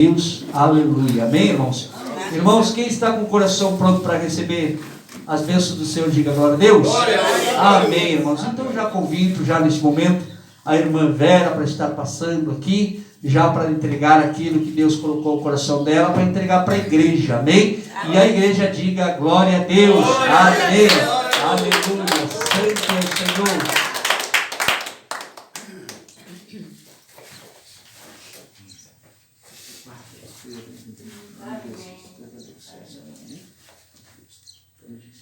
Deus, aleluia, amém, irmãos? Amém. Irmãos, quem está com o coração pronto para receber as bênçãos do Senhor, diga glória a Deus. Glória a Deus. Amém, irmãos. Então eu já convido, já nesse momento, a irmã Vera para estar passando aqui, já para entregar aquilo que Deus colocou no coração dela, para entregar para a igreja, amém? E a igreja diga glória a Deus, amém, aleluia, santo é o Senhor.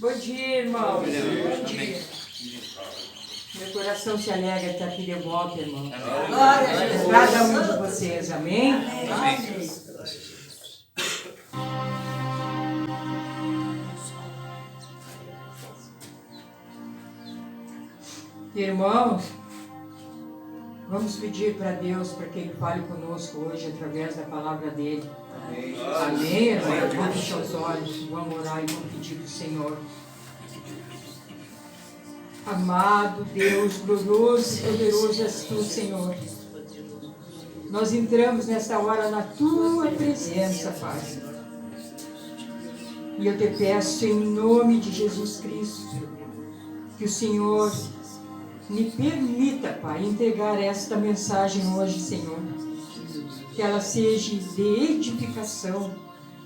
Bom dia, irmão. Bom dia. Meu coração se alegra de estar aqui de volta, irmão. Cada um de vocês, amém? Amém. Irmãos, vamos pedir para Deus para que Ele fale conosco hoje através da palavra dEle. Amém, irmão? Vamos fechar os olhos, vamos orar e vamos pedir para o Senhor. Amado Deus, glorioso e poderoso és Tu, Senhor. Nós entramos nesta hora na Tua presença, Pai. E eu te peço em nome de Jesus Cristo, que o Senhor me permita, Pai, entregar esta mensagem hoje, Senhor. Que ela seja de edificação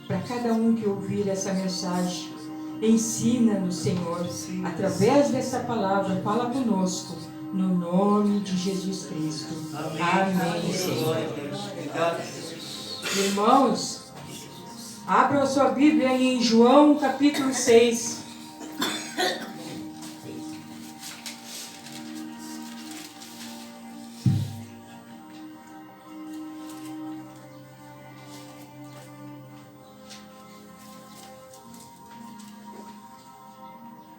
para cada um que ouvir essa mensagem. Ensina-nos, Senhor, através dessa palavra, fala conosco, no nome de Jesus Cristo. Amém, Senhor. Irmãos, abram a sua Bíblia em João capítulo 6.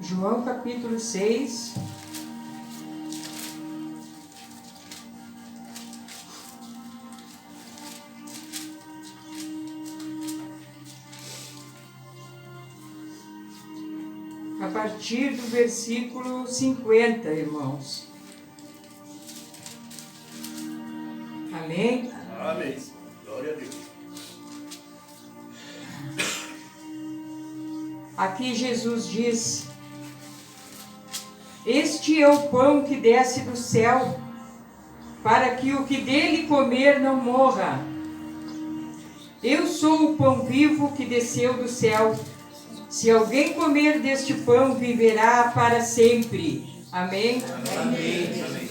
João capítulo 6. A partir do versículo 50, irmãos. Amém? Amém. Glória a Deus. Aqui Jesus diz: este é o pão que desce do céu, para que o que dele comer não morra. Eu sou o pão vivo que desceu do céu. Se alguém comer deste pão, viverá para sempre. Amém? Amém. Amém.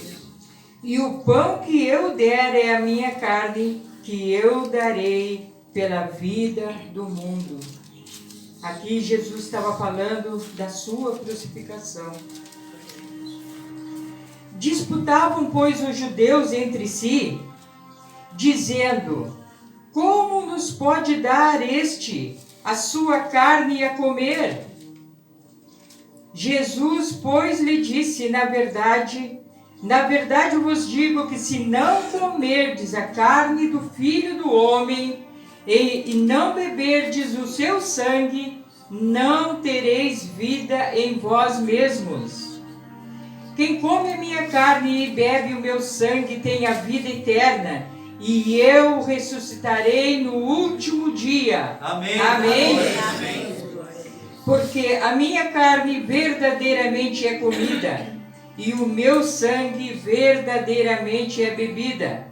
E o pão que eu der é a minha carne, que eu darei pela vida do mundo. Aqui Jesus estava falando da sua crucificação. Disputavam, pois, os judeus entre si, dizendo: como nos pode dar este a sua carne a comer? Jesus, pois, lhe disse: na verdade vos digo que se não comerdes a carne do Filho do Homem e não beberdes o seu sangue, não tereis vida em vós mesmos. Quem come a minha carne e bebe o meu sangue tem a vida eterna, e eu ressuscitarei no último dia. Amém. Amém. Amém. Porque a minha carne verdadeiramente é comida, e o meu sangue verdadeiramente é bebida.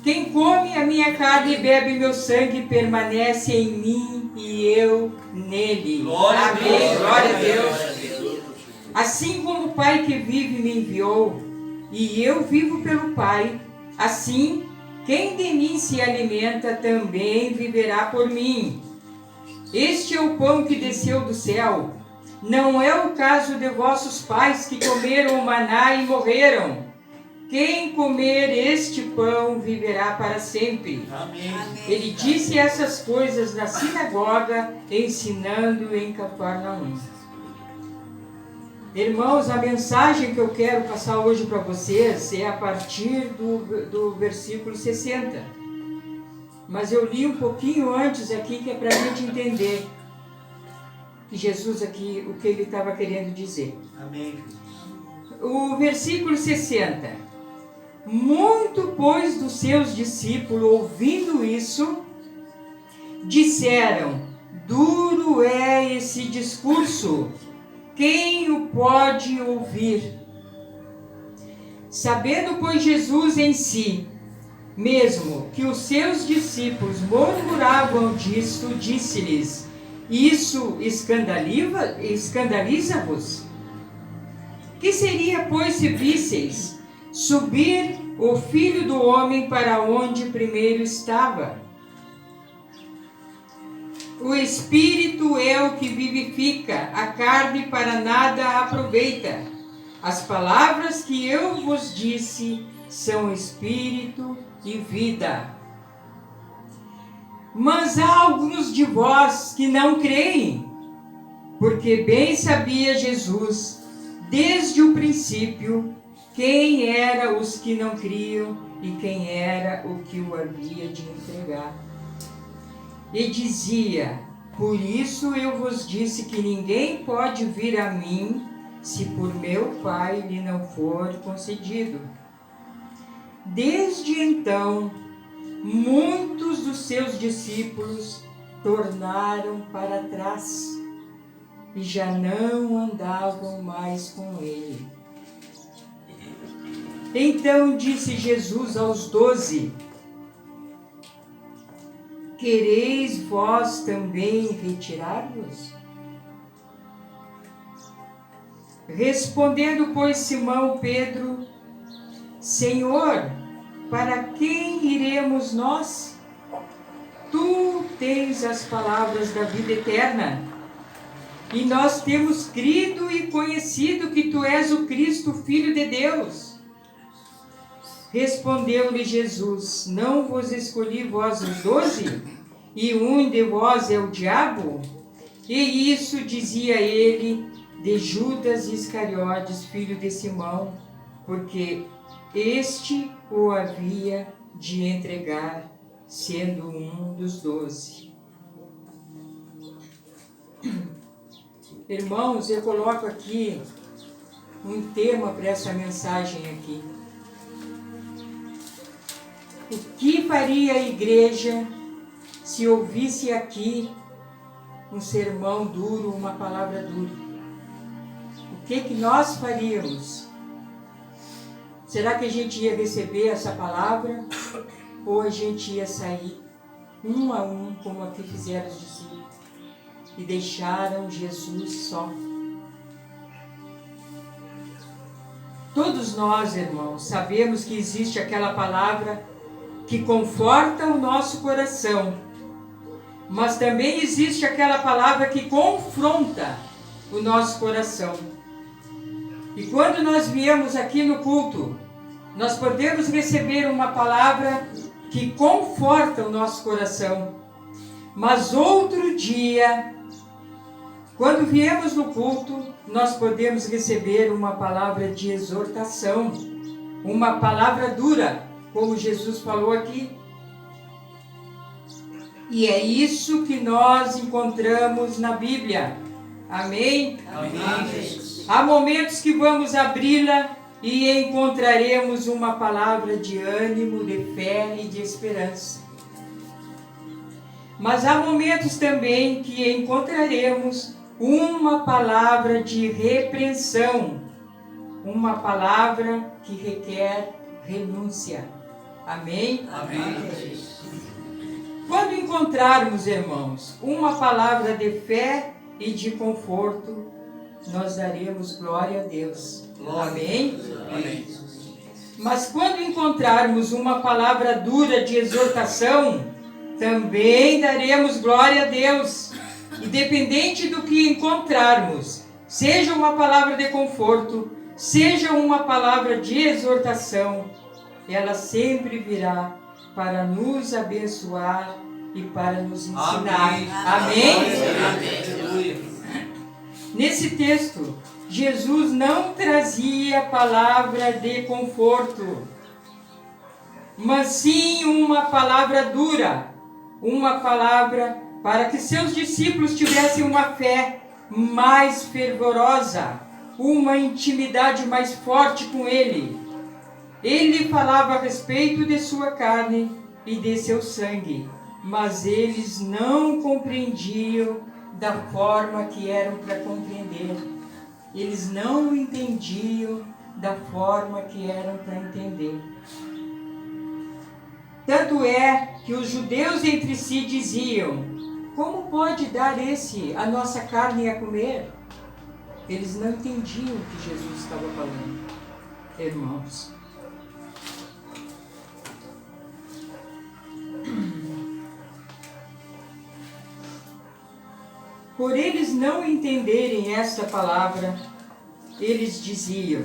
Quem come a minha carne e bebe meu sangue permanece em mim e eu nele. Glória a Amém. Deus. Glória a Deus. Assim como o Pai que vive me enviou, e eu vivo pelo Pai, assim quem de mim se alimenta também viverá por mim. Este é o pão que desceu do céu. Não é o caso de vossos pais que comeram o maná e morreram. Quem comer este pão viverá para sempre. Amém. Ele disse essas coisas na sinagoga, ensinando em Cafarnaum. Irmãos, a mensagem que eu quero passar hoje para vocês é a partir do versículo 60. Mas eu li um pouquinho antes aqui, que é para a gente entender que Jesus aqui, o que ele estava querendo dizer. Amém. O versículo 60. Muito, pois, dos seus discípulos, ouvindo isso, disseram: duro é esse discurso, quem o pode ouvir? Sabendo, pois, Jesus em si mesmo que os seus discípulos murmuravam disso, disse-lhes: isso escandaliza-vos? Que seria, pois, se visseis subir o Filho do Homem para onde primeiro estava? O Espírito é o que vivifica, a carne para nada aproveita. As palavras que eu vos disse são Espírito e vida. Mas há alguns de vós que não creem, porque bem sabia Jesus, desde o princípio, quem era os que não criam e quem era o que o havia de entregar. E dizia: por isso eu vos disse que ninguém pode vir a mim, se por meu Pai lhe não for concedido. Desde então, muitos dos seus discípulos tornaram para trás e já não andavam mais com ele. Então disse Jesus aos 12: quereis vós também retirar-vos? Respondendo, pois, Simão Pedro: Senhor, para quem iremos nós? Tu tens as palavras da vida eterna, e nós temos crido e conhecido que tu és o Cristo, Filho de Deus. Respondeu-lhe Jesus: não vos escolhi vós os 12? E um de vós é o diabo? E isso dizia ele de Judas Iscariotes, filho de Simão, porque este o havia de entregar, sendo um dos 12. Irmãos, eu coloco aqui um tema para essa mensagem aqui. O que faria a igreja se ouvisse aqui um sermão duro, uma palavra dura? O que nós faríamos? Será que a gente ia receber essa palavra? Ou a gente ia sair um a um, como aqui fizeram os discípulos, e deixaram Jesus só? Todos nós, irmãos, sabemos que existe aquela palavra que conforta o nosso coração, mas também existe aquela palavra que confronta o nosso coração. E quando nós viemos aqui no culto, nós podemos receber uma palavra que conforta o nosso coração. Mas outro dia, quando viemos no culto, nós podemos receber uma palavra de exortação, uma palavra dura, como Jesus falou aqui. E é isso que nós encontramos na Bíblia. Amém? Amém. Há momentos que vamos abri-la e encontraremos uma palavra de ânimo, de fé e de esperança. Mas há momentos também que encontraremos uma palavra de repreensão, uma palavra que requer renúncia. Amém? Amém. Quando encontrarmos, irmãos, uma palavra de fé e de conforto, nós daremos glória a Deus. Amém? Amém. Mas quando encontrarmos uma palavra dura de exortação, também daremos glória a Deus. Independente do que encontrarmos, seja uma palavra de conforto, seja uma palavra de exortação, ela sempre virá para nos abençoar e para nos ensinar. Amém? Amém. Nesse texto, Jesus não trazia palavra de conforto, mas sim uma palavra dura, uma palavra para que seus discípulos tivessem uma fé mais fervorosa, uma intimidade mais forte com Ele. Ele falava a respeito de sua carne e de seu sangue, mas eles não compreendiam da forma que eram para compreender. Eles não entendiam da forma que eram para entender. Tanto é que os judeus entre si diziam: como pode dar esse a nossa carne a comer? Eles não entendiam o que Jesus estava falando, irmãos. Por eles não entenderem esta palavra, eles diziam: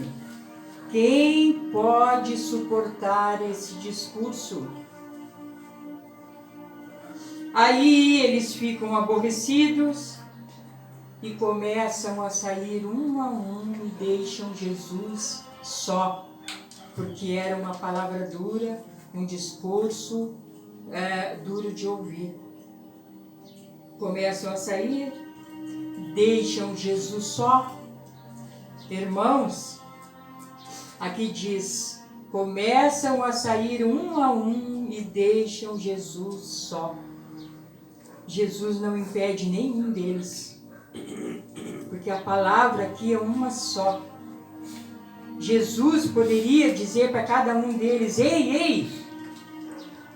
quem pode suportar esse discurso? Aí eles ficam aborrecidos e começam a sair um a um e deixam Jesus só, porque era uma palavra dura, um discurso duro de ouvir. Começam a sair, deixam Jesus só. Irmãos, aqui diz, começam a sair um a um e deixam Jesus só. Jesus não impede nenhum deles, porque a palavra aqui é uma só. Jesus poderia dizer para cada um deles: ei,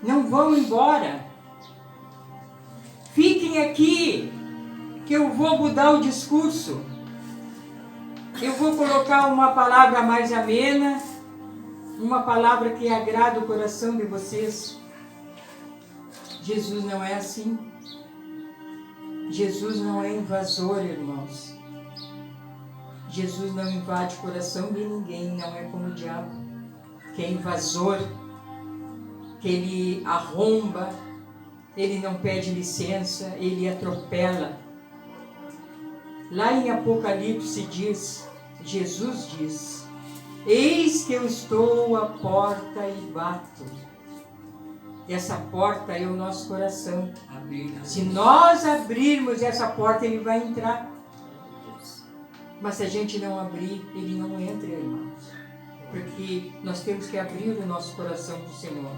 não vão embora, fiquem aqui, que eu vou mudar o discurso, eu vou colocar uma palavra mais amena, uma palavra que agrada o coração de vocês. Jesus não é assim. Jesus não é invasor, irmãos. Jesus não invade o coração de ninguém, não é como o diabo, que é invasor, que ele arromba, ele não pede licença, ele atropela. Lá em Apocalipse diz, Jesus diz: eis que eu estou à porta e bato. Essa porta é o nosso coração. Se nós abrirmos essa porta, ele vai entrar. Mas se a gente não abrir, ele não entra, irmãos. Porque nós temos que abrir o nosso coração para o Senhor.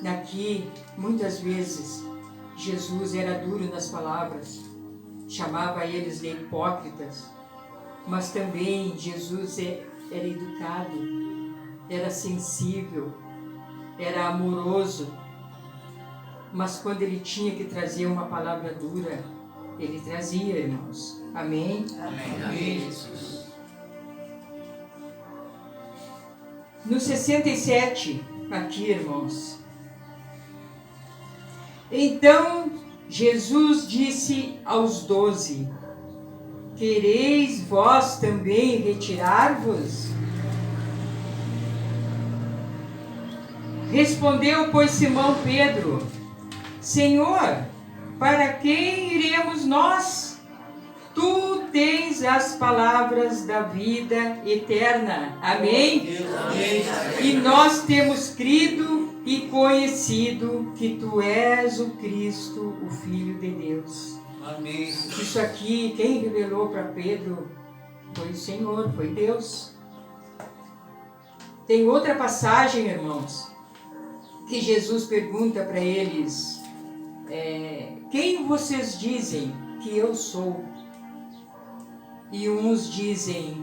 Aqui, muitas vezes, Jesus era duro nas palavras, chamava eles de hipócritas, mas também Jesus era educado, era sensível, era amoroso, mas quando ele tinha que trazer uma palavra dura, ele trazia, irmãos. Amém? Amém. No 67, aqui, irmãos. Então Jesus disse aos 12: quereis vós também retirar-vos? Respondeu, pois, Simão Pedro: Senhor, para quem iremos nós? Tu tens as palavras da vida eterna. Amém? Amém. E nós temos crido e conhecido que Tu és o Cristo, o Filho de Deus. Amém. Isso aqui, quem revelou para Pedro foi o Senhor, foi Deus. Tem outra passagem, irmãos, que Jesus pergunta para eles: quem vocês dizem que eu sou? E uns dizem,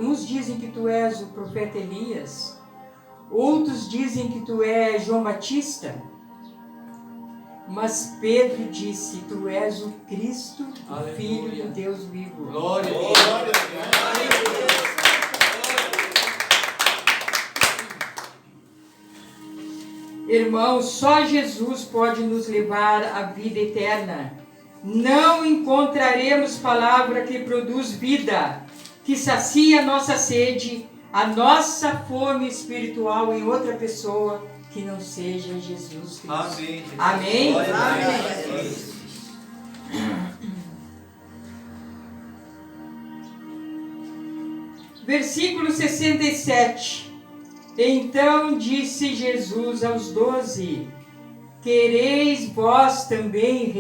uns dizem que tu és o profeta Elias, outros dizem que tu és João Batista, mas Pedro disse: tu és o Cristo, o Filho de Deus vivo. Glória a Deus. Irmãos, só Jesus pode nos levar à vida eterna. Não encontraremos palavra que produz vida, que sacia a nossa sede, a nossa fome espiritual em outra pessoa que não seja Jesus Cristo. Amém. Amém? Glória a Deus. Versículo 67. Então disse Jesus aos 12: quereis vós também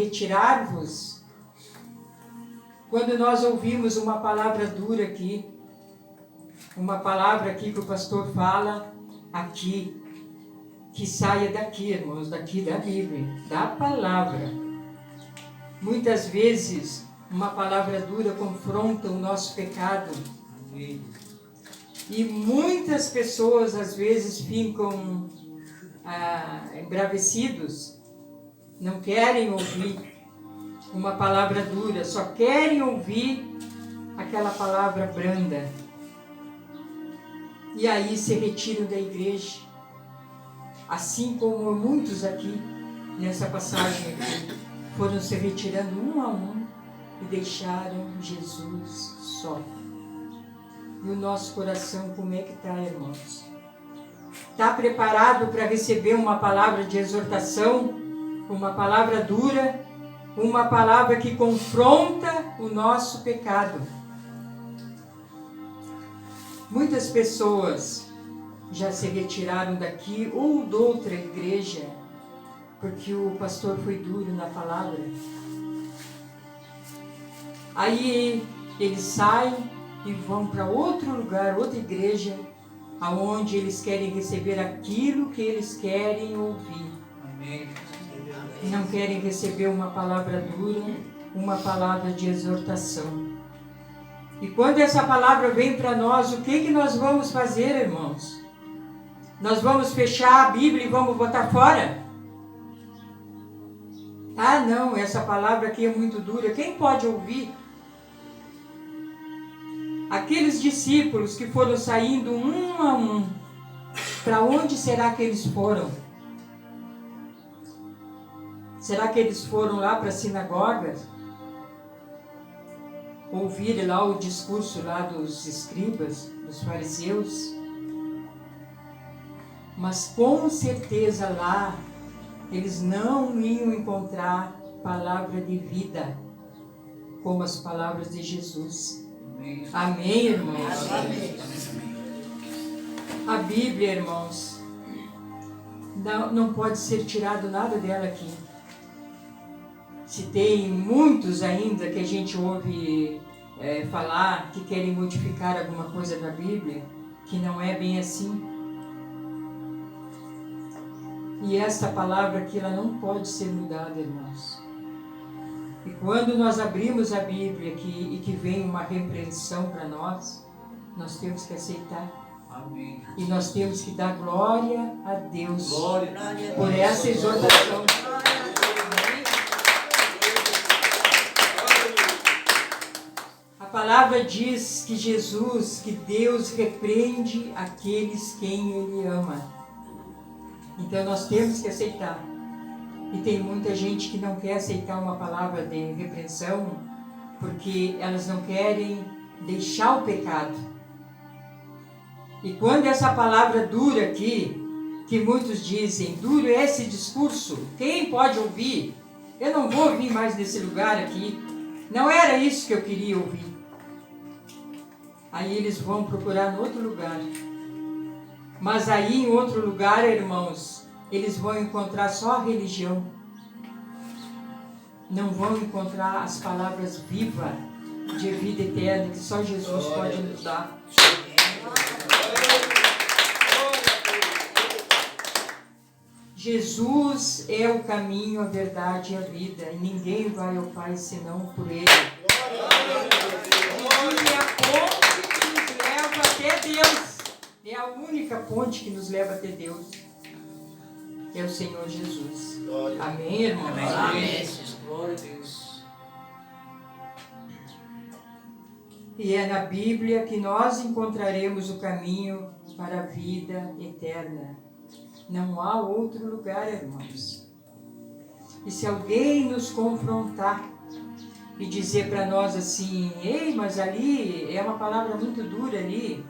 uma palavra aqui que o pastor fala aqui, que saia daqui, irmãos, daqui da Bíblia, da palavra. Muitas vezes, uma palavra dura confronta o nosso pecado. E muitas pessoas, às vezes, ficam embravecidos, não querem ouvir uma palavra dura, só querem ouvir aquela palavra branda. E aí se retiram da igreja, assim como muitos aqui, nessa passagem aqui, foram se retirando um a um e deixaram Jesus só. E o nosso coração, como é que está, irmãos? Está preparado para receber uma palavra de exortação, uma palavra dura, uma palavra que confronta o nosso pecado? Muitas pessoas já se retiraram daqui ou de outra igreja porque o pastor foi duro na palavra. Aí eles saem e vão para outro lugar, outra igreja, aonde eles querem receber aquilo que eles querem ouvir. Amém. Não querem receber uma palavra dura, uma palavra de exortação. E quando essa palavra vem para nós, o que nós vamos fazer, irmãos? Nós vamos fechar a Bíblia e vamos botar fora? Ah, não, essa palavra aqui é muito dura. Quem pode ouvir? Aqueles discípulos que foram saindo um a um, para onde será que eles foram? Será que eles foram lá para a sinagoga? Ouvir lá o discurso lá dos escribas, dos fariseus? Mas com certeza lá eles não iam encontrar palavra de vida como as palavras de Jesus. Amém, irmãos? Amém. A Bíblia, irmãos, não pode ser tirado nada dela aqui. Se tem muitos ainda que a gente ouve falar que querem modificar alguma coisa da Bíblia, que não é bem assim. E esta palavra aqui, ela não pode ser mudada, irmãos. E quando nós abrimos a Bíblia aqui e que vem uma repreensão para nós, nós temos que aceitar. Amém. E nós temos que dar glória a Deus Glória por essa exortação. A palavra diz que Jesus, que Deus repreende aqueles quem Ele ama. Então nós temos que aceitar. E tem muita gente que não quer aceitar uma palavra de repreensão porque elas não querem deixar o pecado. E quando essa palavra dura aqui, que muitos dizem, duro é esse discurso, quem pode ouvir? Eu não vou ouvir mais nesse lugar aqui. Não era isso que eu queria ouvir. Aí eles vão procurar em outro lugar. Mas aí em outro lugar, irmãos, eles vão encontrar só a religião. Não vão encontrar as palavras vivas de vida eterna que só Jesus pode nos dar. Jesus é o caminho, a verdade e a vida. E ninguém vai ao Pai senão por Ele. Ele é a ponte que nos leva até Deus. É a única ponte que nos leva até Deus. É o Senhor Jesus. Amém, irmãos? Amém. Glória a Deus. E é na Bíblia que nós encontraremos o caminho para a vida eterna. Não há outro lugar, irmãos. E se alguém nos confrontar e dizer para nós assim, ei, mas ali é uma palavra muito dura ali.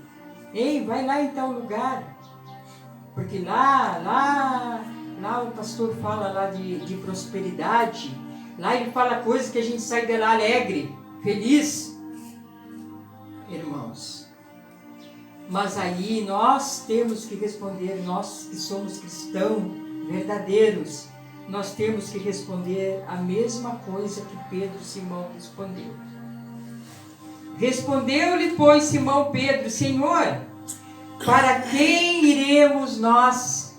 Ei, vai lá em tal lugar. Porque lá o pastor fala lá de prosperidade. Lá ele fala coisas que a gente sai de lá alegre, feliz. Irmãos, mas aí nós temos que responder, nós que somos cristãos verdadeiros, nós temos que responder a mesma coisa que Pedro e Simão respondeu. Respondeu-lhe, pois, Simão Pedro: Senhor, para quem iremos nós?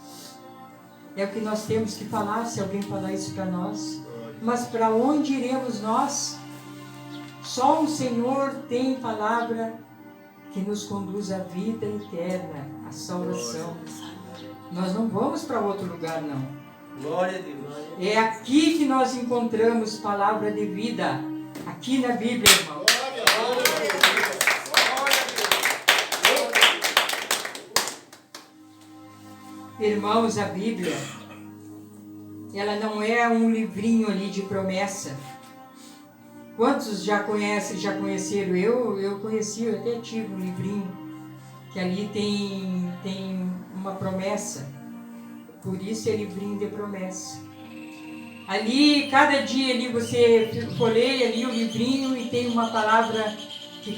É o que nós temos que falar, se alguém falar isso para nós. Mas para onde iremos nós? Só o Senhor tem palavra que nos conduz à vida eterna, à salvação. Nós não vamos para outro lugar, não. Glória a Deus. É aqui que nós encontramos palavra de vida. Aqui na Bíblia, irmão. Irmãos, a Bíblia, ela não é um livrinho ali de promessa. Quantos já conhecem, já conheceram? Eu conheci, eu até tive um livrinho que ali tem uma promessa. Por isso é livrinho de promessa. Ali, cada dia ali você folheia ali o livrinho e tem uma palavra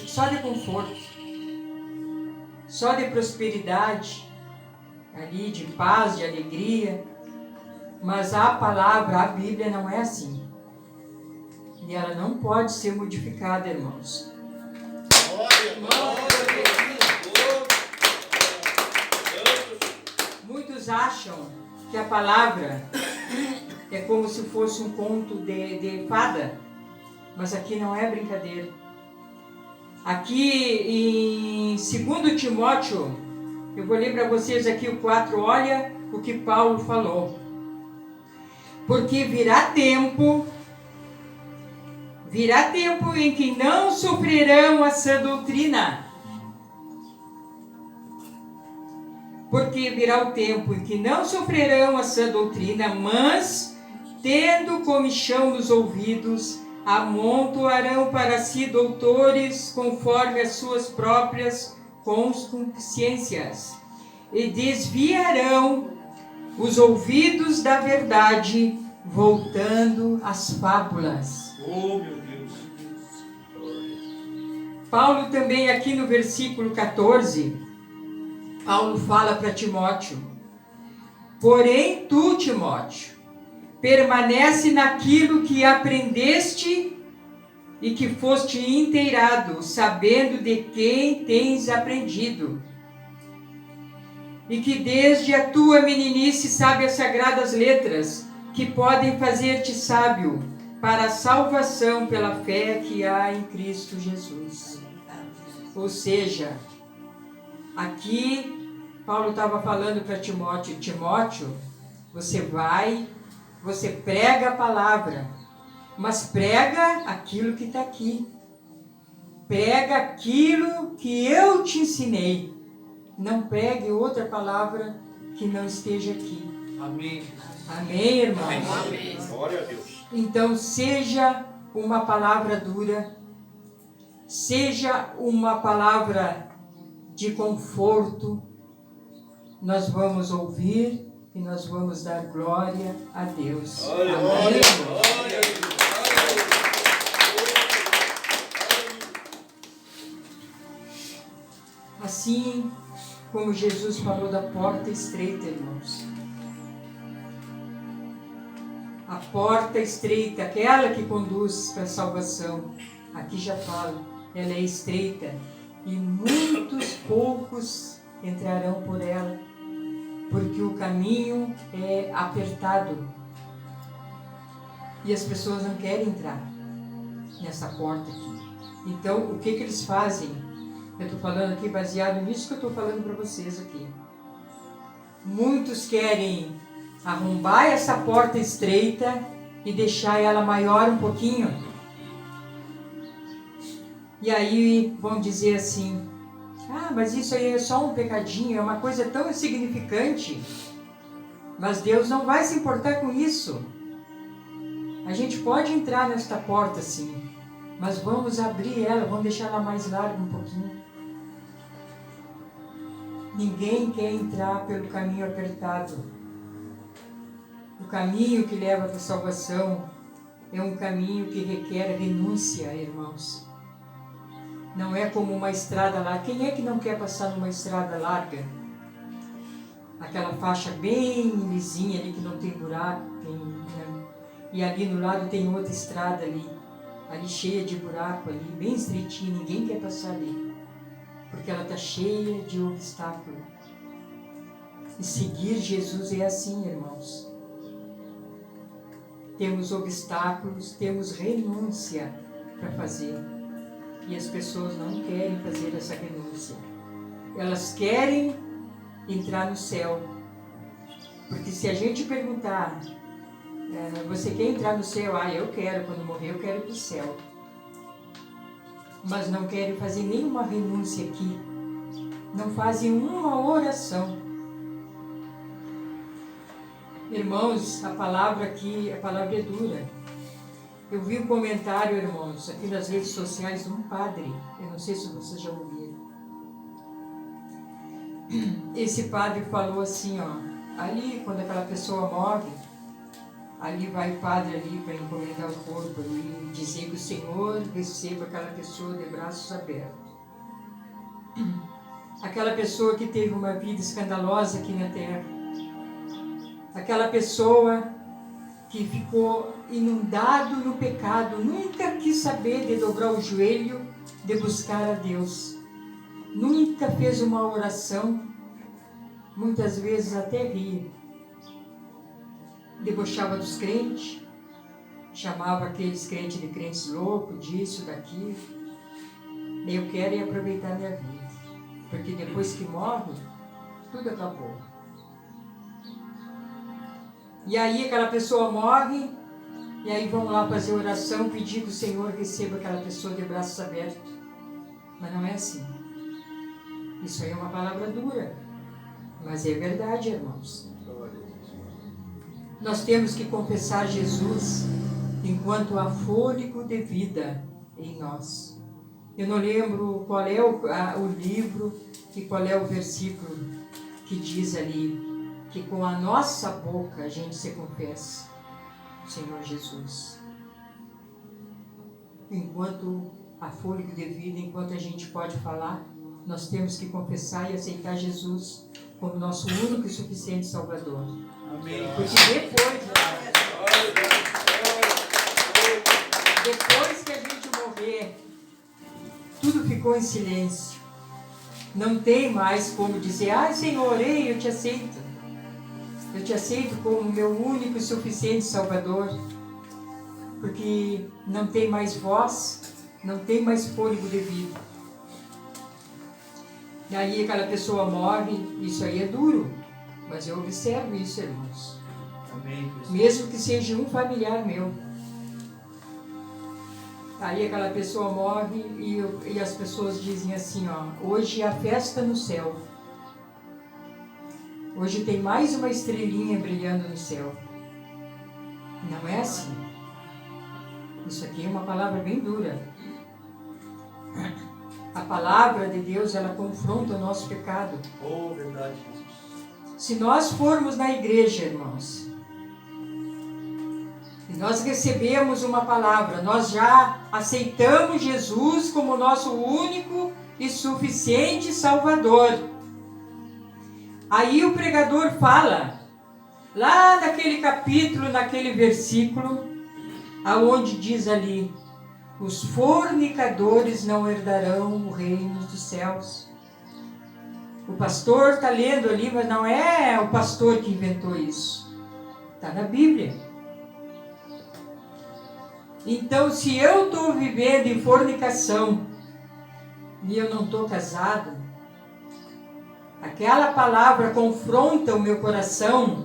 só de conforto, só de prosperidade, ali de paz, de alegria. Mas a palavra, a Bíblia não é assim. E ela não pode ser modificada, irmãos. Muitos acham que a palavra é como se fosse um conto de fada. Mas aqui não é brincadeira. Aqui em 2 Timóteo, eu vou ler para vocês aqui o 4, olha o que Paulo falou. Porque virá tempo em que não sofrerão a sã doutrina. Porque virá o tempo em que não sofrerão a sã doutrina, mas, tendo comichão nos ouvidos, amontoarão para si doutores conforme as suas próprias concupiscências, e desviarão os ouvidos da verdade, voltando às fábulas. Oh, meu Deus. Paulo também aqui no versículo 14, Paulo fala para Timóteo: porém tu, Timóteo, permanece naquilo que aprendeste e que foste inteirado, sabendo de quem tens aprendido, e que desde a tua meninice sabe as sagradas letras, que podem fazer-te sábio para a salvação pela fé que há em Cristo Jesus. Ou seja, aqui Paulo estava falando para Timóteo: Timóteo, você prega a palavra, mas prega aquilo que está aqui. Prega aquilo que eu te ensinei. Não pregue outra palavra que não esteja aqui. Amém. Amém, irmãos? Amém. Glória a Deus. Então, seja uma palavra dura, seja uma palavra de conforto, nós vamos ouvir e nós vamos dar glória a Deus. Glória, Amém, glória, irmãos? glória. Assim como Jesus falou da porta estreita, irmãos. A porta estreita, aquela que conduz para a salvação, aqui já fala, ela é estreita e muitos poucos entrarão por ela, porque o caminho é apertado e as pessoas não querem entrar nessa porta aqui. Então, o que eles fazem? Eu estou falando aqui baseado nisso que eu estou falando para vocês aqui. Muitos querem arrombar essa porta estreita e deixar ela maior um pouquinho. E aí vão dizer assim: ah, mas isso aí é só um pecadinho, é uma coisa tão insignificante. Mas Deus não vai se importar com isso. A gente pode entrar nesta porta sim, mas vamos abrir ela, vamos deixar ela mais larga um pouquinho. Ninguém quer entrar pelo caminho apertado. O caminho que leva para a salvação é um caminho que requer renúncia, irmãos. Não é como uma estrada larga. Quem é que não quer passar numa estrada larga? Aquela faixa bem lisinha ali que não tem buraco, e ali no lado tem outra estrada ali. ali cheia de buraco, ali bem estreitinha, ninguém quer passar ali, porque ela está cheia de obstáculo. E seguir Jesus é assim, irmãos. Temos obstáculos, temos renúncia para fazer. E as pessoas não querem fazer essa renúncia. Elas querem entrar no céu. Porque se a gente perguntar, você quer entrar no céu? Eu quero, quando morrer eu quero ir para o céu. Mas não querem fazer nenhuma renúncia aqui. Não fazem uma oração. Irmãos, a palavra aqui, a palavra é dura. Eu vi um comentário, irmãos, aqui nas redes sociais de um padre. Eu não sei se vocês já ouviram. Esse padre falou assim, ali quando aquela pessoa morre, ali vai o padre ali para encomendar o corpo e dizer que o Senhor receba aquela pessoa de braços abertos. Aquela pessoa que teve uma vida escandalosa aqui na terra. Aquela pessoa que ficou inundado no pecado, nunca quis saber de dobrar o joelho, de buscar a Deus. Nunca fez uma oração, muitas vezes até ria. Debochava dos crentes, chamava aqueles crentes de crentes loucos, disso, daquilo. Eu quero aproveitar minha vida, porque depois que morre, tudo acabou. E aí aquela pessoa morre, e aí vão lá fazer oração, pedir que o Senhor receba aquela pessoa de braços abertos. Mas não é assim. Isso aí é uma palavra dura, mas é verdade, irmãos. Nós temos que confessar Jesus enquanto há fôlego de vida em nós. Eu não lembro qual é o livro e qual é o versículo que diz ali que com a nossa boca a gente se confessa, Senhor Jesus. Enquanto há fôlego de vida, enquanto a gente pode falar, nós temos que confessar e aceitar Jesus como nosso único e suficiente Salvador. Amém. Porque depois que a gente morrer, tudo ficou em silêncio. Não tem mais como dizer, Senhor, eu te aceito. Eu te aceito como meu único e suficiente Salvador. Porque não tem mais voz, não tem mais fôlego de vida. E aí aquela pessoa morre, isso aí é duro. Mas eu observo isso, irmãos. Amém. Mesmo que seja um familiar meu. Aí aquela pessoa morre e as pessoas dizem assim, hoje é a festa no céu. Hoje tem mais uma estrelinha brilhando no céu. Não é assim. Isso aqui é uma palavra bem dura. A palavra de Deus, ela confronta o nosso pecado. Oh, verdade, Jesus. Se nós formos na igreja, irmãos, e nós recebemos uma palavra, nós já aceitamos Jesus como nosso único e suficiente Salvador. Aí o pregador fala, lá naquele capítulo, naquele versículo, aonde diz ali, os fornicadores não herdarão o reino dos céus. O pastor está lendo ali, mas não é o pastor que inventou isso. Está na Bíblia. Então, se eu estou vivendo em fornicação e eu não estou casado, aquela palavra confronta o meu coração,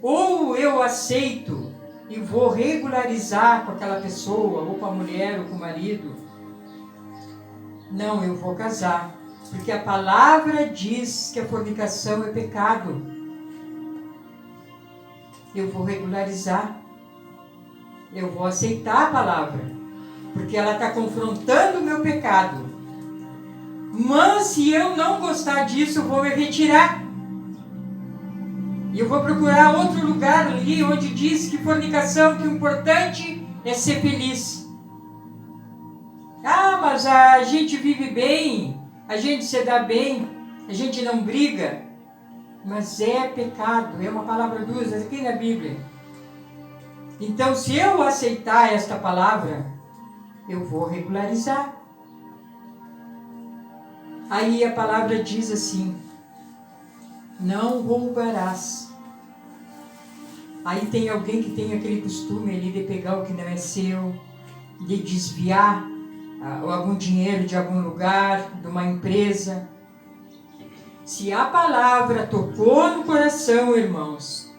ou eu aceito e vou regularizar com aquela pessoa, ou com a mulher, ou com o marido. Não, eu vou casar, porque a palavra diz que a fornicação é pecado. Eu vou regularizar, eu vou aceitar a palavra, porque ela está confrontando o meu pecado. Mas se eu não gostar disso, eu vou me retirar. E eu vou procurar outro lugar ali onde diz que fornicação, que o importante é ser feliz. Mas a gente vive bem, a gente se dá bem, a gente não briga. Mas é pecado, é uma palavra dura, aqui na Bíblia. Então, se eu aceitar esta palavra, eu vou regularizar. Aí a palavra diz assim: não roubarás. Aí tem alguém que tem aquele costume ali de pegar o que não é seu, de desviar algum dinheiro de algum lugar, de uma empresa. Se a palavra tocou no coração, irmãos,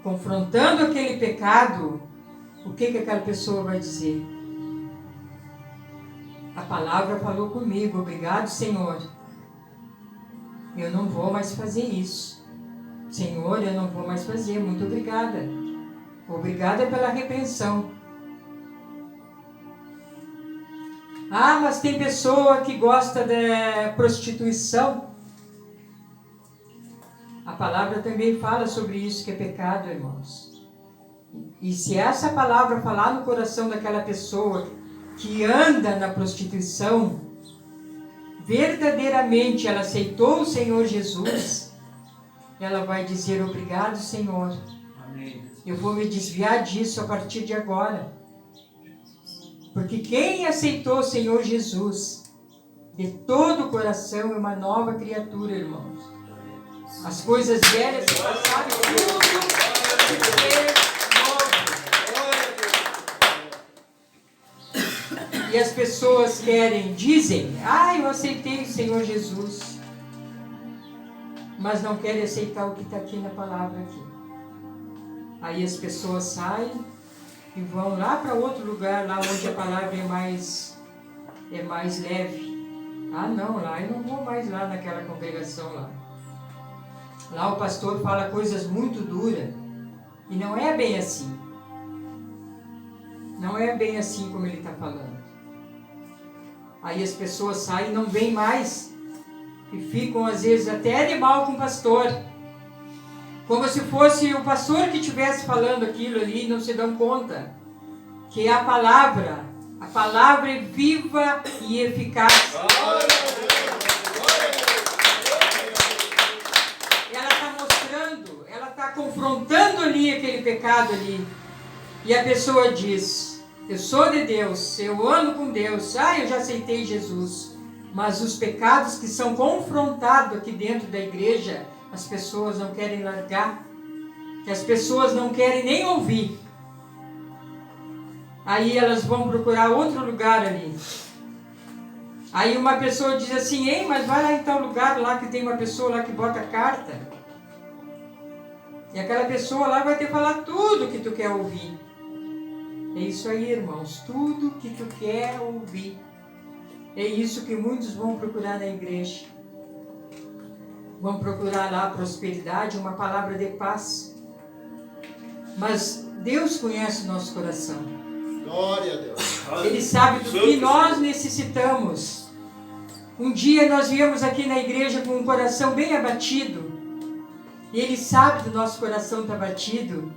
confrontando aquele pecado, o que aquela pessoa vai dizer? A palavra falou comigo, obrigado, Senhor. Eu não vou mais fazer isso. Senhor, eu não vou mais fazer, muito obrigada. Obrigada pela repreensão. Ah, mas tem pessoa que gosta de prostituição. A palavra também fala sobre isso, que é pecado, irmãos. E se essa palavra falar no coração daquela pessoa que anda na prostituição, verdadeiramente ela aceitou o Senhor Jesus, ela vai dizer: obrigado, Senhor. Amém. Eu vou me desviar disso a partir de agora. Porque quem aceitou o Senhor Jesus de todo o coração é uma nova criatura, irmãos. As coisas velhas se passaram, tudo se fez novo. E as pessoas dizem: eu aceitei o Senhor Jesus, mas não querem aceitar o que está aqui na palavra aqui. Aí as pessoas saem e vão lá para outro lugar, lá onde a palavra é mais leve. Ah, não, lá eu não vou mais lá naquela congregação lá. Lá o pastor fala coisas muito duras. E não é bem assim. Não é bem assim como ele está falando. Aí as pessoas saem e não vêm mais. E ficam às vezes até de mal com o pastor. Como se fosse o pastor que estivesse falando aquilo ali e não se dão conta. Que a palavra é viva e eficaz. Ela está confrontando ali aquele pecado ali. E a pessoa diz: eu sou de Deus, eu ando com Deus, eu já aceitei Jesus. Mas os pecados que são confrontados aqui dentro da igreja, as pessoas não querem largar, que as pessoas não querem nem ouvir. Aí elas vão procurar outro lugar ali. Aí uma pessoa diz assim: mas vai lá em tal lugar lá que tem uma pessoa lá que bota carta. E aquela pessoa lá vai te falar tudo que tu quer ouvir. É isso aí, irmãos, tudo que tu quer ouvir. É isso que muitos vão procurar na igreja. Vão procurar lá prosperidade, uma palavra de paz. Mas Deus conhece o nosso coração. Glória a Deus. Ele sabe do que nós necessitamos. Um dia nós viemos aqui na igreja com um coração bem abatido. E Ele sabe do nosso coração estar batido.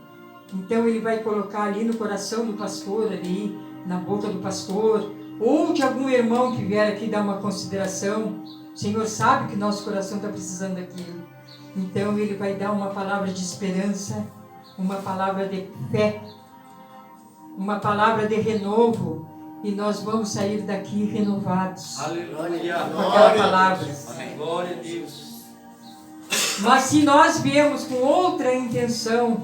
Então Ele vai colocar ali no coração do pastor, ali na boca do pastor, ou de algum irmão que vier aqui dar uma consideração. O Senhor sabe que nosso coração está precisando daquilo. Então Ele vai dar uma palavra de esperança, uma palavra de fé, uma palavra de renovo. E nós vamos sair daqui renovados. Aleluia. Com aquela palavra. Amém. Glória a Deus. Mas se nós viemos com outra intenção,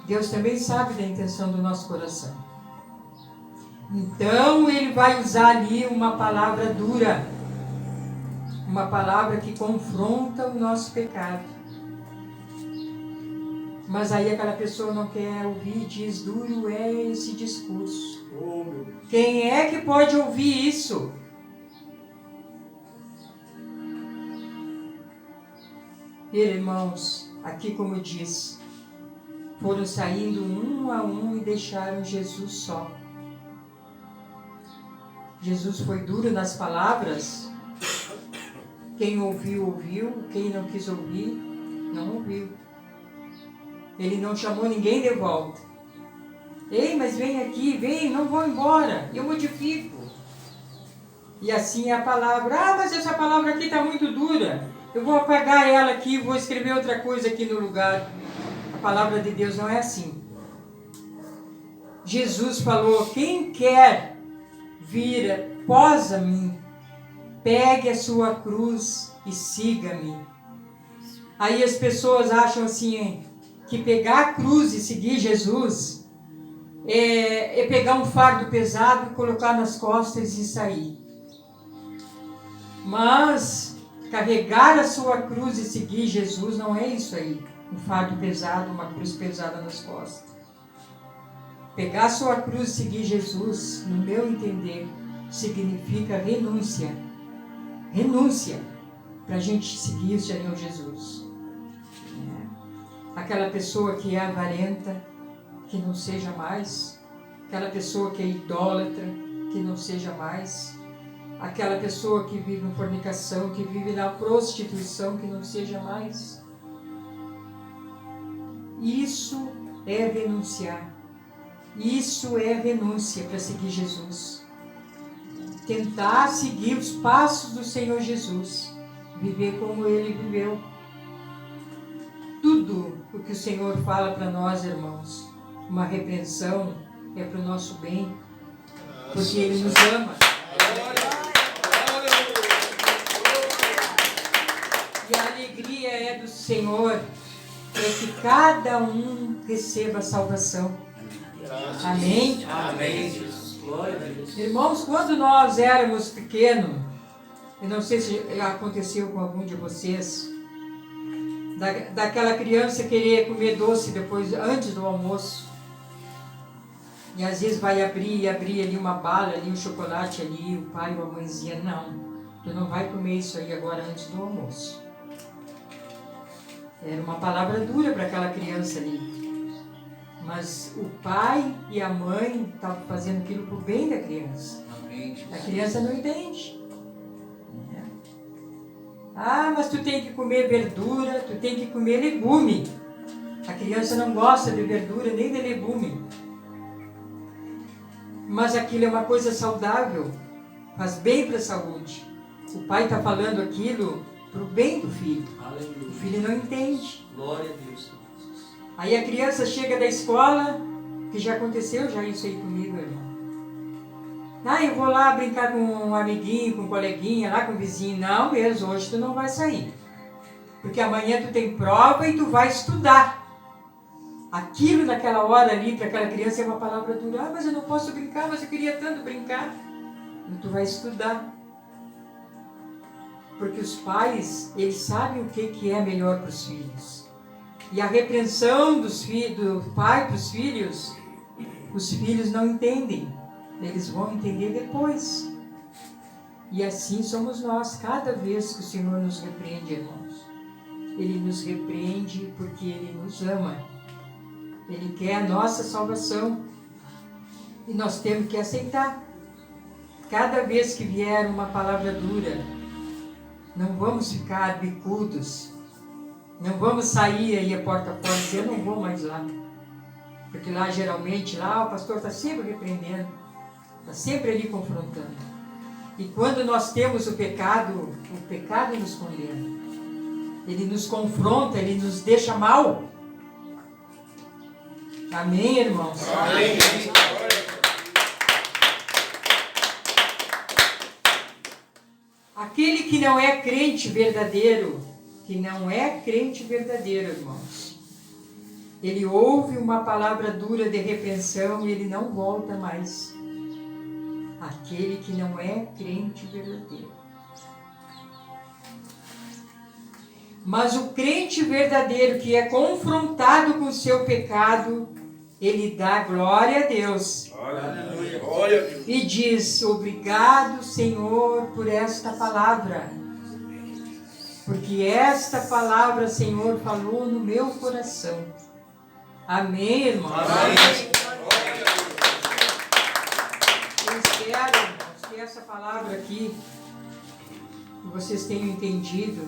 Deus também sabe da intenção do nosso coração. Então Ele vai usar ali uma palavra dura, uma palavra que confronta o nosso pecado. Mas aí aquela pessoa não quer ouvir e diz: duro é esse discurso. Oh, meu Deus. Quem é que pode ouvir isso? Irmãos, aqui como diz, foram saindo um a um e deixaram Jesus só. Jesus foi duro nas palavras. Quem ouviu, ouviu. Quem não quis ouvir, não ouviu. Ele não chamou ninguém de volta. Ei, mas vem aqui, vem, não vou embora, eu modifico. E assim é a palavra: mas essa palavra aqui está muito dura, eu vou apagar ela aqui, vou escrever outra coisa aqui no lugar. A palavra de Deus não é assim. Jesus falou: quem quer vir após a mim, pegue a sua cruz e siga-me. Aí as pessoas acham assim, que pegar a cruz e seguir Jesus é pegar um fardo pesado, colocar nas costas e sair. Mas carregar a sua cruz e seguir Jesus não é isso aí. Um fardo pesado, uma cruz pesada nas costas. Pegar a sua cruz e seguir Jesus, no meu entender, significa renúncia. Renúncia para a gente seguir o Senhor Jesus. Aquela pessoa que é avarenta, que não seja mais. Aquela pessoa que é idólatra, que não seja mais. Aquela pessoa que vive na fornicação, que vive na prostituição, que não seja mais. Isso é renunciar. Isso é renúncia para seguir Jesus. Tentar seguir os passos do Senhor Jesus. Viver como Ele viveu. Tudo o que o Senhor fala para nós, irmãos, uma repreensão, é para o nosso bem. Porque Ele nos ama. E a alegria é do Senhor, é que cada um receba a salvação. Amém? Amém, Jesus. Glória a Deus. Irmãos, quando nós éramos pequenos, eu não sei se aconteceu com algum de vocês, daquela criança querer comer doce depois, antes do almoço. E às vezes vai abrir ali uma bala, ali um chocolate ali, o pai ou a mãezinha, não, tu não vai comer isso aí agora antes do almoço. Era uma palavra dura para aquela criança ali. Mas o pai e a mãe estavam fazendo aquilo para o bem da criança. Amém, Jesus. A criança não entende. Ah, mas tu tem que comer verdura, tu tem que comer legume. A criança não gosta de verdura nem de legume. Mas aquilo é uma coisa saudável, faz bem para a saúde. O pai está falando aquilo para o bem do filho. Aleluia. O filho não entende. Glória a Deus. Aí a criança chega da escola, que já aconteceu já isso aí comigo, irmão. Ah, eu vou lá brincar com um amiguinho, com um coleguinha, lá com o vizinho. Não mesmo, hoje tu não vai sair. Porque amanhã tu tem prova e tu vai estudar. Aquilo naquela hora ali, para aquela criança é uma palavra dura. Ah, mas eu não posso brincar, mas eu queria tanto brincar. E tu vai estudar. Porque os pais, eles sabem o que é melhor para os filhos. E a repreensão do pai para os filhos não entendem. Eles vão entender depois. E assim somos nós, cada vez que o Senhor nos repreende, irmãos. Ele nos repreende porque Ele nos ama. Ele quer a nossa salvação. E nós temos que aceitar. Cada vez que vier uma palavra dura, não vamos ficar bicudos. Não vamos sair aí a porta fora e dizer, eu não vou mais lá. Porque lá, geralmente, lá o pastor está sempre repreendendo. Está sempre ali confrontando. E quando nós temos o pecado nos condena. Ele nos confronta, ele nos deixa mal. Amém, irmãos? Amém. Aquele que não é crente verdadeiro, irmãos, ele ouve uma palavra dura de repreensão e ele não volta mais. Aquele que não é crente verdadeiro. Mas o crente verdadeiro que é confrontado com o seu pecado, ele dá glória a Deus. Aleluia. Glória a Deus. E diz, obrigado, Senhor, por esta palavra. Porque esta palavra, Senhor, falou no meu coração. Amém, irmãos? Amém. Eu espero, irmãos, que essa palavra aqui, que vocês tenham entendido,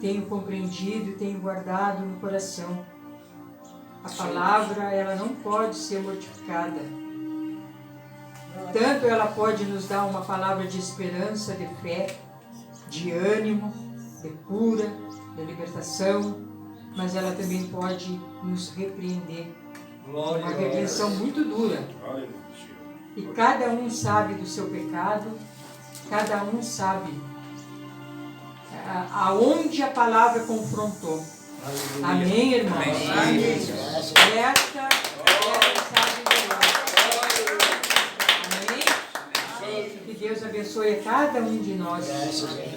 tenham compreendido e tenham guardado no coração. A palavra, ela não pode ser mortificada. Tanto ela pode nos dar uma palavra de esperança, de fé, de ânimo, de cura, de libertação, mas ela também pode nos repreender Uma repreensão muito dura. E cada um sabe do seu pecado, cada um sabe aonde a palavra confrontou. Amém, irmãos? Amém. Esta é a mensagem de Deus. Amém? Que Deus abençoe a cada um de nós.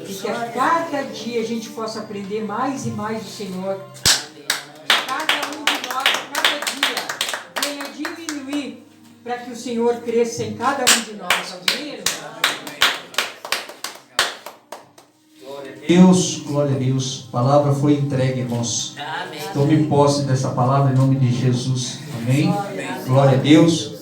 E que a cada dia a gente possa aprender mais e mais do Senhor. Cada um de nós, a cada dia, venha diminuir para que o Senhor cresça em cada um de nós. Amém, irmãos? Deus, glória a Deus. A palavra foi entregue, irmãos. Amém. Tome posse dessa palavra em nome de Jesus. Amém. Glória a Deus.